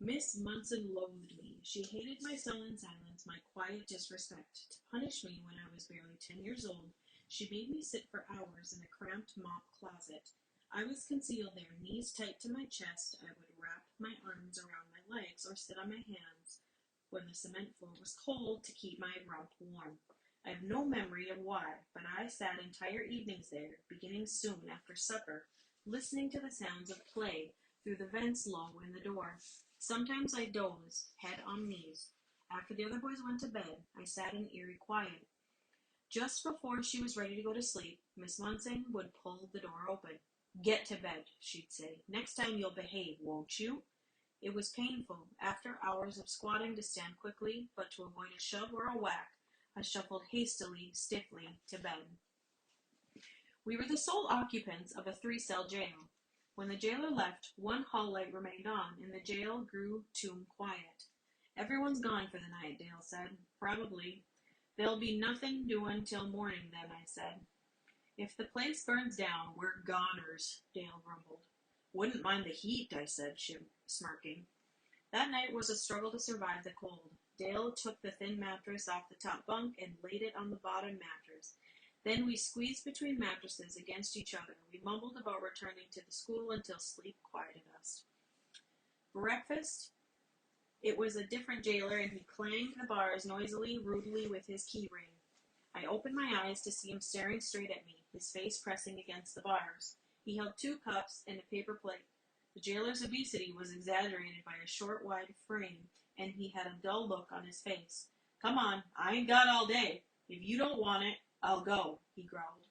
Miss Munson loathed me. She hated my sullen silence, my quiet disrespect. To punish me when I was barely 10 years old, she made me sit for hours in a cramped mop closet. I was concealed there, knees tight to my chest. I would wrap my arms around my legs or sit on my hands when the cement floor was cold to keep my rump warm. I have no memory of why, but I sat entire evenings there, beginning soon after supper, listening to the sounds of play through the vents low in the door. Sometimes I dozed, head on knees. After the other boys went to bed, I sat in eerie quiet. Just before she was ready to go to sleep, Miss Munson would pull the door open. "Get to bed," she'd say. "Next time you'll behave, won't you?" It was painful. After hours of squatting to stand quickly, but to avoid a shove or a whack, I shuffled hastily, stiffly, to bed. We were the sole occupants of a three-cell jail. When the jailer left, one hall light remained on, and the jail grew tomb quiet. "Everyone's gone for the night," Dale said. "Probably. There'll be nothing doing till morning then," I said. "If the place burns down, we're goners," Dale grumbled. "Wouldn't mind the heat," I said, smirking. That night was a struggle to survive the cold. Dale took the thin mattress off the top bunk and laid it on the bottom mattress. Then we squeezed between mattresses against each other. We mumbled about returning to the school until sleep quieted us. Breakfast. It was a different jailer, and he clanged the bars noisily, rudely with his key ring. I opened my eyes to see him staring straight at me, his face pressing against the bars. He held 2 cups and a paper plate. The jailer's obesity was exaggerated by a short, wide frame, and he had a dull look on his face. "Come on, I ain't got all day. If you don't want it, I'll go," he growled.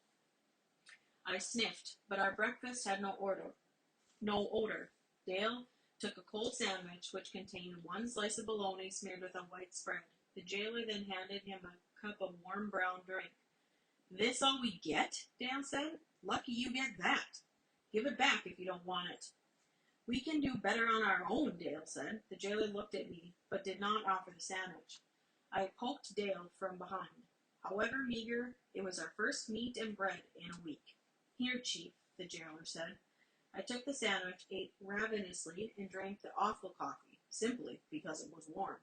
I sniffed, but our breakfast had no odor. Dale took a cold sandwich, which contained one slice of bologna smeared with a white spread. The jailer then handed him a cup of warm brown drink. "This all we get?" Dale said. "Lucky you get that. Give it back if you don't want it." "We can do better on our own," Dale said. The jailer looked at me, but did not offer the sandwich. I poked Dale from behind. However meager, it was our first meat and bread in a week. "Here, Chief," the jailer said. I took the sandwich, ate ravenously, and drank the awful coffee, simply because it was warm.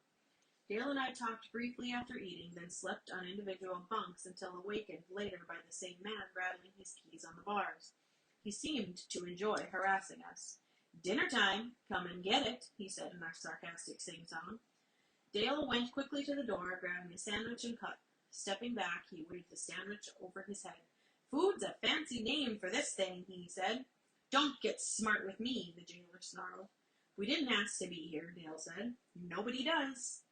Dale and I talked briefly after eating, then slept on individual bunks until awakened later by the same man rattling his keys on the bars. He seemed to enjoy harassing us. "Dinner time, come and get it," he said in our sarcastic sing-song. Dale went quickly to the door, grabbing a sandwich and cup. Stepping back, he waved the sandwich over his head. "Food's a fancy name for this thing," he said. "Don't get smart with me," the jailer snarled. "We didn't ask to be here," Dale said. "Nobody does."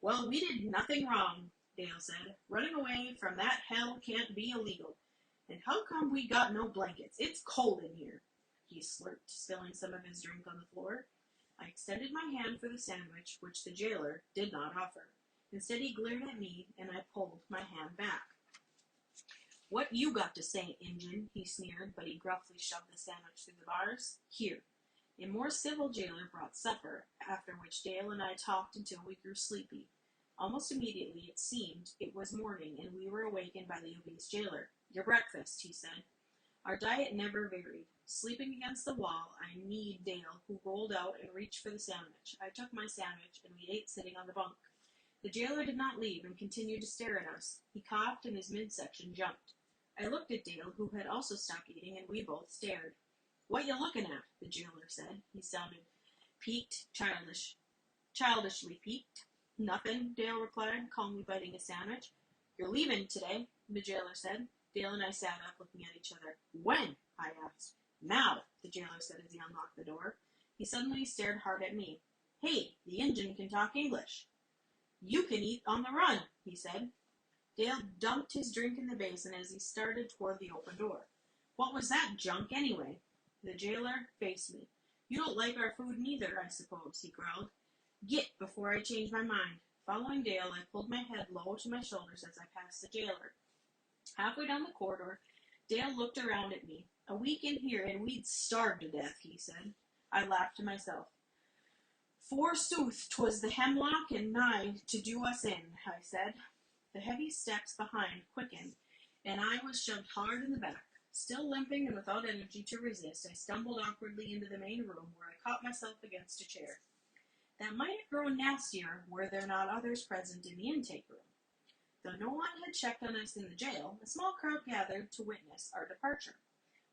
"Well, we did nothing wrong," Dale said. "Running away from that hell can't be illegal. And how come we got no blankets? It's cold in here." He slurped, spilling some of his drink on the floor. I extended my hand for the sandwich, which the jailer did not offer. Instead, he glared at me, and I pulled my hand back. "What you got to say, Injun?" he sneered, but he gruffly shoved the sandwich through the bars. "Here." A more civil jailer brought supper, after which Dale and I talked until we grew sleepy. Almost immediately, it seemed, it was morning, and we were awakened by the obese jailer. "Your breakfast," he said. Our diet never varied. Sleeping against the wall, I kneed Dale, who rolled out and reached for the sandwich. I took my sandwich, and we ate sitting on the bunk. The jailer did not leave and continued to stare at us. He coughed, and his midsection jumped. I looked at Dale, who had also stopped eating, and we both stared. "What you looking at?" the jailer said. He sounded piqued, childishly piqued. "Nothing," Dale replied, calmly biting his sandwich. "You're leaving today," the jailer said. Dale and I sat up, looking at each other. "When?" I asked. "Now," the jailer said as he unlocked the door. He suddenly stared hard at me. "Hey, the Injun can talk English." "You can eat on the run," he said. Dale dumped his drink in the basin as he started toward the open door. "What was that junk, anyway?" The jailer faced me. "You don't like our food neither, I suppose," he growled. "Git before I change my mind." Following Dale, I pulled my head low to my shoulders as I passed the jailer. Halfway down the corridor, Dale looked around at me. "A week in here and we'd starve to death," he said. I laughed to myself. "Forsooth, 'twas the hemlock and nigh to do us in," I said. The heavy steps behind quickened, and I was shoved hard in the back. Still limping and without energy to resist, I stumbled awkwardly into the main room, where I caught myself against a chair. that might have grown nastier were there not others present in the intake room. Though no one had checked on us in the jail, a small crowd gathered to witness our departure.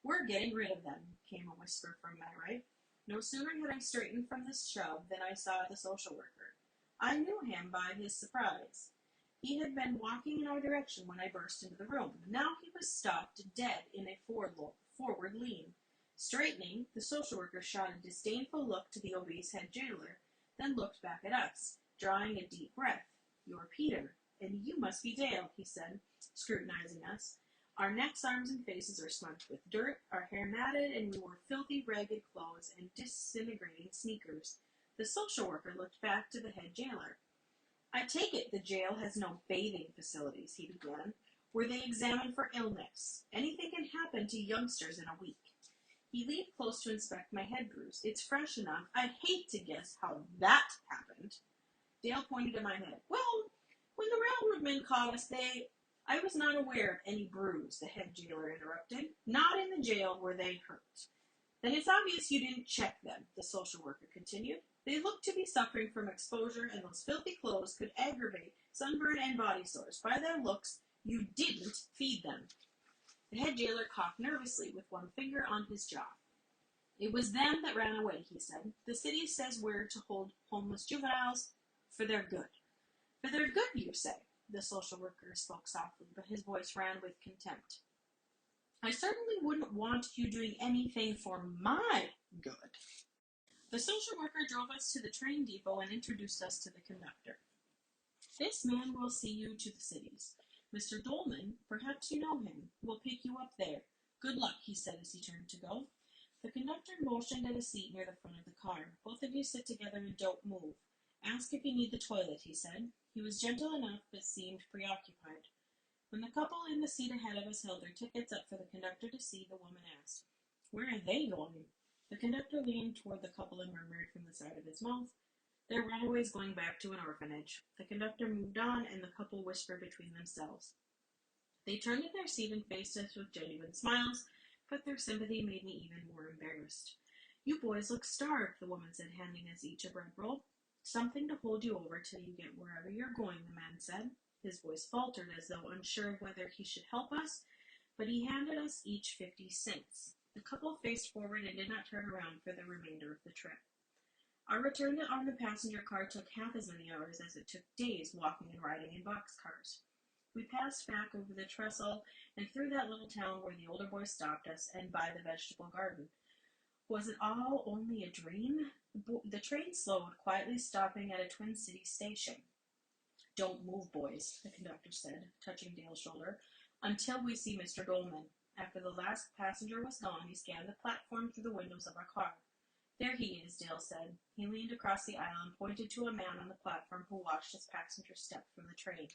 "We're getting rid of them," came a whisper from my right. No sooner had I straightened from this shove than I saw the social worker. I knew him by his surprise. He had been walking in our direction when I burst into the room. Now he was stopped dead in a forward lean. Straightening, the social worker shot a disdainful look to the obese head jailer, then looked back at us, drawing a deep breath. "You're Peter, and you must be Dale," he said, scrutinizing us. Our necks, arms, and faces were smudged with dirt, our hair matted, and we wore filthy, ragged clothes and disintegrating sneakers. The social worker looked back to the head jailer. "I take it the jail has no bathing facilities," he began. "Were they examined for illness? Anything can happen to youngsters in a week." He leaned close to inspect my head bruise. "It's fresh enough. I'd hate to guess how that happened." Dale pointed to my head. "Well, when the railroad men caught us, I was not aware of any bruise," the head jailer interrupted. "Not in the jail were they hurt." "Then it's obvious you didn't check them," the social worker continued. "They looked to be suffering from exposure, and those filthy clothes could aggravate sunburn and body sores. By their looks, you didn't feed them." The head jailer coughed nervously with one finger on his jaw. "It was them that ran away," he said. "The city says we're to hold homeless juveniles for their good." "For their good, you say?" The social worker spoke softly, but his voice ran with contempt. "I certainly wouldn't want you doing anything for my good." The social worker drove us to the train depot and introduced us to the conductor. "This man will see you to the cities. Mr. Dolman, perhaps you know him, will pick you up there. Good luck," he said as he turned to go. The conductor motioned at a seat near the front of the car. "Both of you sit together and don't move. Ask if you need the toilet," he said. He was gentle enough, but seemed preoccupied. When the couple in the seat ahead of us held their tickets up for the conductor to see, the woman asked, "Where are they going?" The conductor leaned toward the couple and murmured from the side of his mouth, "They're runaways going back to an orphanage." The conductor moved on, and the couple whispered between themselves. They turned in their seat and faced us with genuine smiles, but their sympathy made me even more embarrassed. "You boys look starved," the woman said, handing us each a bread roll. "Something to hold you over till you get wherever you're going," the man said. His voice faltered as though unsure of whether he should help us, but he handed us each 50 cents. The couple faced forward and did not turn around for the remainder of the trip. Our return on the passenger car took half as many hours as it took days walking and riding in boxcars. We passed back over the trestle and through that little town where the older boy stopped us and by the vegetable garden. Was it all only a dream? The train slowed, quietly stopping at a Twin Cities station. "Don't move, boys," the conductor said, touching Dale's shoulder, "until we see Mr. Dolman." After the last passenger was gone, he scanned the platform through the windows of our car. "There he is," Dale said. He leaned across the aisle and pointed to a man on the platform who watched his passenger step from the train.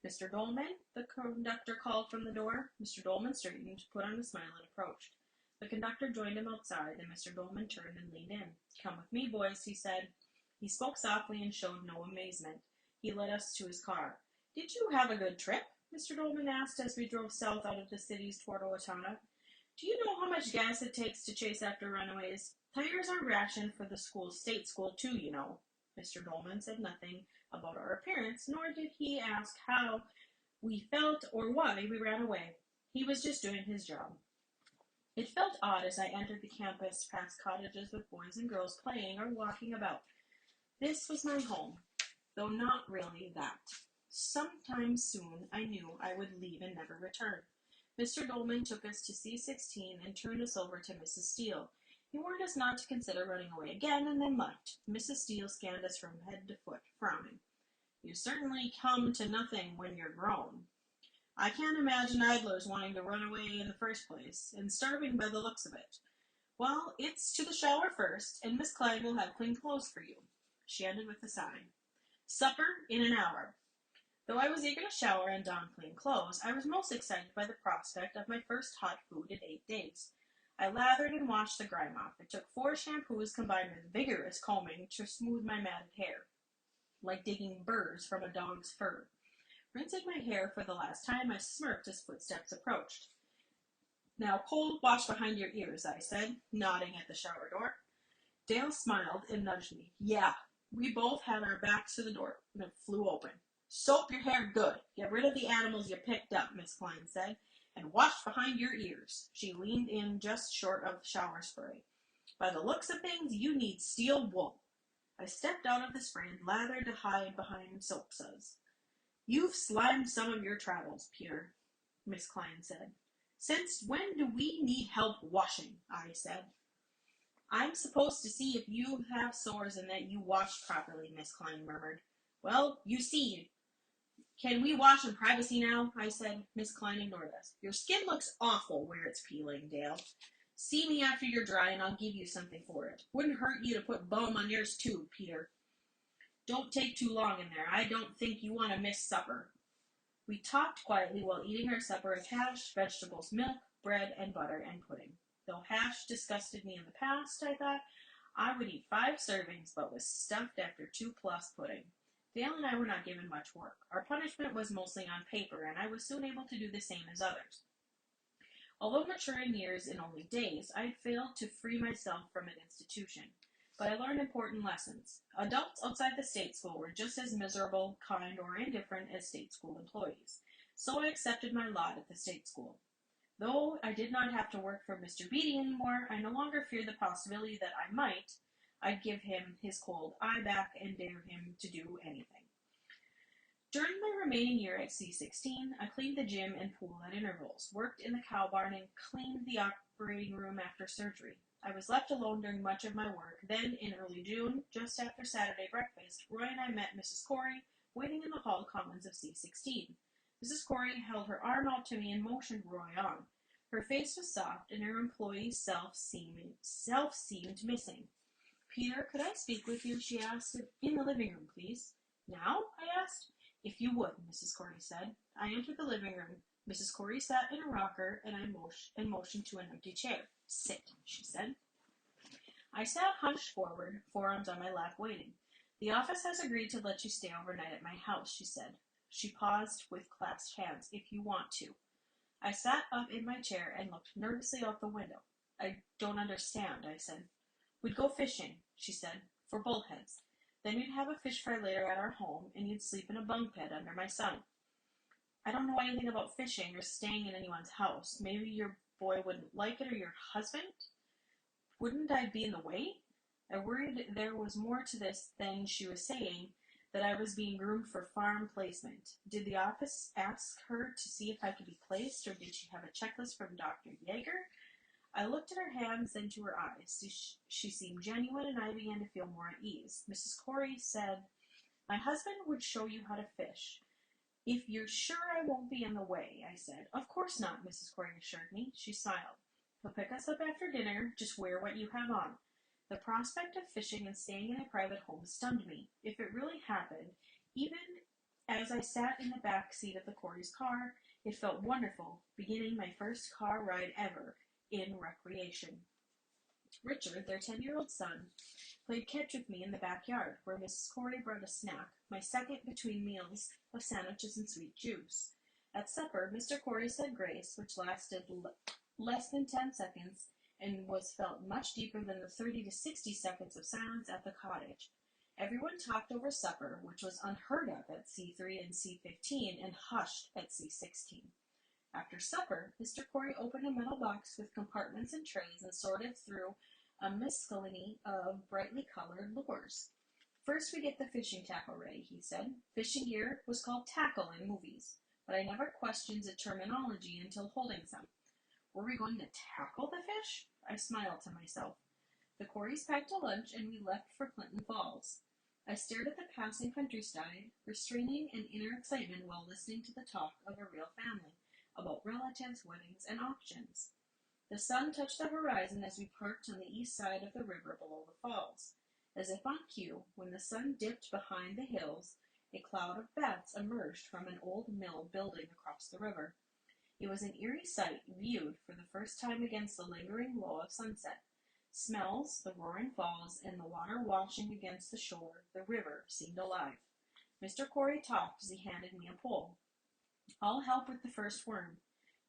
"Mr. Dolman?" the conductor called from the door. Mr. Dolman straightened, put on a smile, and approached. The conductor joined him outside, then Mr. Dolman turned and leaned in. "Come with me, boys," he said. He spoke softly and showed no amazement. He led us to his car. "Did you have a good trip?" Mr. Dolman asked as we drove south out of the cities toward Owatonna. "Do you know how much gas it takes to chase after runaways? Tires are rationed for the state school too, you know." Mr. Dolman said nothing about our appearance, nor did he ask how we felt or why we ran away. He was just doing his job. It felt odd as I entered the campus past cottages with boys and girls playing or walking about. This was my home, though not really that. Sometime soon I knew I would leave and never return. Mr. Dolman took us to C-16 and turned us over to Mrs. Steele. He warned us not to consider running away again and then left. Mrs. Steele scanned us from head to foot, frowning. "You certainly come to nothing when you're grown. I can't imagine idlers wanting to run away in the first place, and starving by the looks of it. Well, it's to the shower first, and Miss Klein will have clean clothes for you." She ended with a sigh. "Supper in an hour." Though I was eager to shower and don clean clothes, I was most excited by the prospect of my first hot food in 8 days. I lathered and washed the grime off. It took 4 shampoos combined with vigorous combing to smooth my matted hair, like digging burrs from a dog's fur. Rinsing my hair for the last time, I smirked as footsteps approached. "Now, cold wash behind your ears," I said, nodding at the shower door. Dale smiled and nudged me. "Yeah, We both had our backs to the door, and it flew open. Soap your hair good. Get rid of the animals you picked up, Miss Klein said, and wash behind your ears. She leaned in just short of shower spray. By the looks of things, you need steel wool. I stepped out of the spray and lathered to hide behind soap suds. You've slimed some of your travels, Peter, Miss Klein said. Since when do we need help washing? I said. I'm supposed to see if you have sores and that you wash properly, Miss Klein murmured. Well, you see. Can we wash in privacy now? I said. Miss Klein ignored us. Your skin looks awful where it's peeling, Dale. See me after you're dry and I'll give you something for it. Wouldn't hurt you to put balm on yours too, Peter. Don't take too long in there. I don't think you want to miss supper. We talked quietly while eating our supper of hash, vegetables, milk, bread, and butter, and pudding. Though hash disgusted me in the past, I thought, I would eat 5 servings, but was stuffed after 2+ pudding. Dale and I were not given much work. Our punishment was mostly on paper, and I was soon able to do the same as others. Although mature in years in only days, I had failed to free myself from an institution. But I learned important lessons. Adults outside the state school were just as miserable, kind, or indifferent as state school employees. So I accepted my lot at the state school. Though I did not have to work for Mr. Beatty anymore, I no longer feared the possibility that I'd give him his cold eye back and dare him to do anything. During my remaining year at C16, I cleaned the gym and pool at intervals, worked in the cow barn, and cleaned the operating room after surgery. I was left alone during much of my work. Then, in early June, just after Saturday breakfast, Roy and I met Mrs. Corey, waiting in the hall commons of C16. Mrs. Corey held her arm out to me and motioned Roy on. Her face was soft, and her employee self seemed missing. Peter, could I speak with you? She asked. In the living room, please. Now? I asked. If you would, Mrs. Corey said. I entered the living room. Mrs. Corey sat in a rocker, and I motioned to an empty chair. Sit, she said. I sat hunched forward, forearms on my lap, waiting. The office has agreed to let you stay overnight at my house, she said. She paused with clasped hands. If you want to. I sat up in my chair and looked nervously out the window. I don't understand, I said. We'd go fishing, she said, for bullheads. Then we'd have a fish fry later at our home, and you'd sleep in a bunk bed under my sun. I don't know anything about fishing or staying in anyone's house. Maybe your boy wouldn't like it, or your husband? Wouldn't I be in the way? I worried there was more to this than she was saying, that I was being groomed for farm placement. Did the office ask her to see if I could be placed, or did she have a checklist from Dr. Yeager? I looked at her hands, then to her eyes. She seemed genuine, and I began to feel more at ease. Mrs. Corey said, my husband would show you how to fish. If you're sure I won't be in the way, I said. Of course not, Mrs. Corey assured me. She smiled. He'll pick us up after dinner. Just wear what you have on. The prospect of fishing and staying in a private home stunned me. If it really happened, even as I sat in the back seat of the Corey's car, it felt wonderful, beginning my first car ride ever in recreation. Richard, their 10-year-old son, played catch with me in the backyard, where Mrs. Corey brought a snack, my second between meals, of sandwiches and sweet juice. At supper, Mr. Corey said grace, which lasted less than 10 seconds, and was felt much deeper than the 30 to 60 seconds of silence at the cottage. Everyone talked over supper, which was unheard of at C3 and C15, and hushed at C16. After supper, Mr. Corey opened a metal box with compartments and trays and sorted through a miscellany of brightly colored lures. First we get the fishing tackle ready, he said. Fishing gear was called tackle in movies, but I never questioned the terminology until holding some. Were we going to tackle the fish? I smiled to myself. The Coreys packed a lunch, and we left for Clinton Falls. I stared at the passing countryside, restraining an inner excitement while listening to the talk of a real family, about relatives, weddings, and auctions. The sun touched the horizon as we parked on the east side of the river below the falls. As if on cue, when the sun dipped behind the hills, a cloud of bats emerged from an old mill building across the river. It was an eerie sight, viewed for the first time against the lingering glow of sunset. Smells, the roaring falls, and the water washing against the shore, the river, seemed alive. Mr. Corey talked as he handed me a pole. I'll help with the first worm.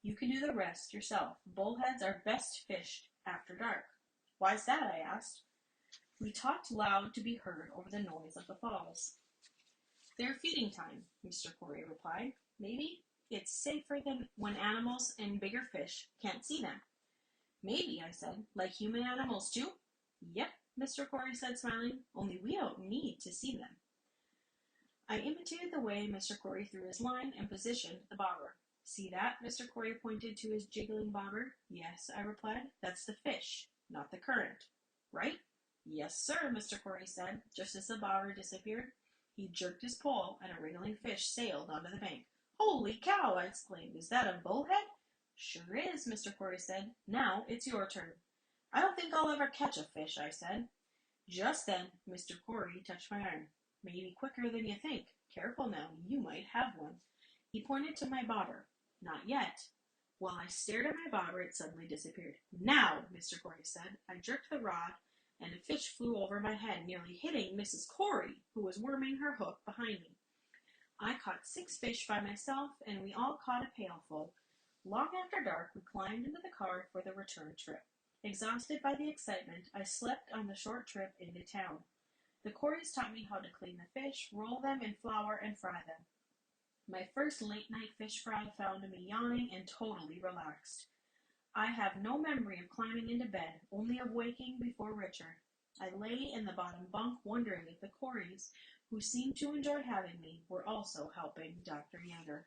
You can do the rest yourself. Bullheads are best fished after dark. Why's that? I asked. We talked loud to be heard over the noise of the falls. "They're feeding time," Mr. Corey replied. "Maybe it's safer than when animals and bigger fish can't see them." "Maybe," I said. "Like human animals, too?" "Yep," Mr. Corey said, smiling. "Only we don't need to see them." I imitated the way Mr. Corey threw his line and positioned the bobber. "See that?" Mr. Corey pointed to his jiggling bobber. "Yes," I replied. "That's the fish, not the current. Right?" "Yes, sir," Mr. Corey said, just as the bobber disappeared. He jerked his pole, and a wriggling fish sailed onto the bank. "Holy cow!" I exclaimed. "Is that a bullhead?" "Sure is," Mr. Corey said. "Now it's your turn." "I don't think I'll ever catch a fish," I said. Just then, Mr. Corey touched my arm. "Maybe quicker than you think. Careful now, you might have one." He pointed to my bobber. "Not yet." While I stared at my bobber, it suddenly disappeared. "Now," Mr. Corey said. I jerked the rod, and a fish flew over my head, nearly hitting Mrs. Corey, who was worming her hook behind me. I caught 6 fish by myself, and we all caught a pailful. Long after dark, we climbed into the car for the return trip. Exhausted by the excitement, I slept on the short trip into town. The Coreys taught me how to clean the fish, roll them in flour, and fry them. My first late-night fish fry found me yawning and totally relaxed. I have no memory of climbing into bed, only of waking before Richard. I lay in the bottom bunk wondering if the Coreys, who seemed to enjoy having me, were also helping Dr. Younger.